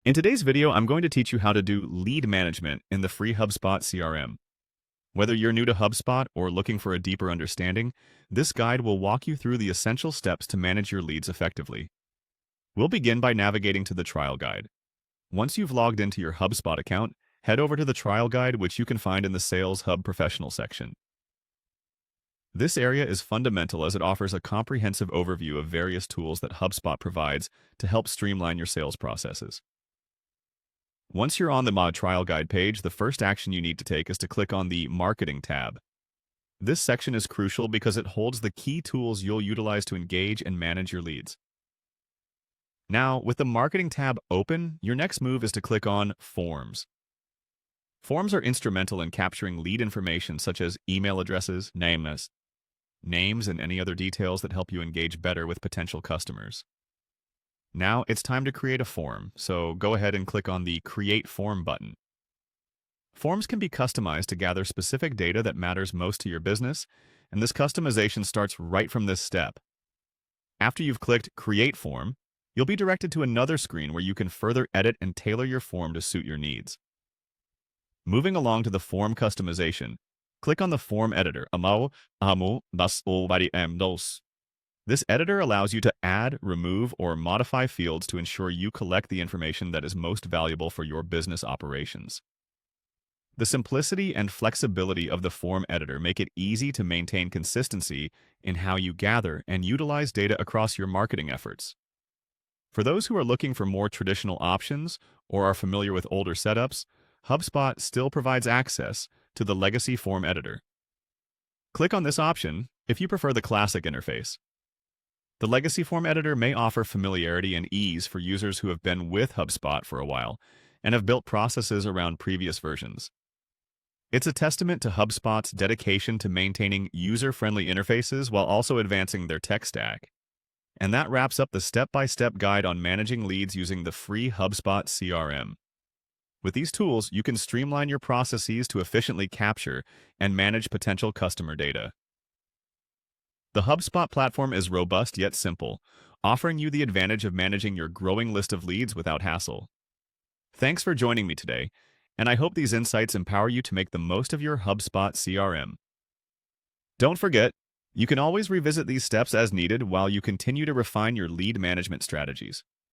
In today's video, I'm going to teach you how to do lead management in the free HubSpot CRM. Whether you're new to HubSpot or looking for a deeper understanding, this guide will walk you through the essential steps to manage your leads effectively. We'll begin by navigating to the trial guide. Once you've logged into your HubSpot account, head over to the trial guide, which you can find in the Sales Hub Professional section. This area is fundamental as it offers a comprehensive overview of various tools that HubSpot provides to help streamline your sales processes. Once you're on the Mod Trial Guide page, the first action you need to take is to click on the Marketing tab. This section is crucial because it holds the key tools you'll utilize to engage and manage your leads. Now, with the Marketing tab open, your next move is to click on Forms. Forms are instrumental in capturing lead information such as email addresses, names, and any other details that help you engage better with potential customers. Now it's time to create a form, so go ahead and click on the Create Form button. Forms can be customized to gather specific data that matters most to your business, and this customization starts right from this step. After you've clicked Create Form, you'll be directed to another screen where you can further edit and tailor your form to suit your needs. Moving along to the form customization, click on the Form Editor. This editor allows you to add, remove, or modify fields to ensure you collect the information that is most valuable for your business operations. The simplicity and flexibility of the form editor make it easy to maintain consistency in how you gather and utilize data across your marketing efforts. For those who are looking for more traditional options or are familiar with older setups, HubSpot still provides access to the legacy form editor. Click on this option if you prefer the classic interface. The legacy form editor may offer familiarity and ease for users who have been with HubSpot for a while and have built processes around previous versions. It's a testament to HubSpot's dedication to maintaining user-friendly interfaces while also advancing their tech stack. And that wraps up the step-by-step guide on managing leads using the free HubSpot CRM. With these tools, you can streamline your processes to efficiently capture and manage potential customer data. The HubSpot platform is robust yet simple, offering you the advantage of managing your growing list of leads without hassle. Thanks for joining me today, and I hope these insights empower you to make the most of your HubSpot CRM. Don't forget, you can always revisit these steps as needed while you continue to refine your lead management strategies.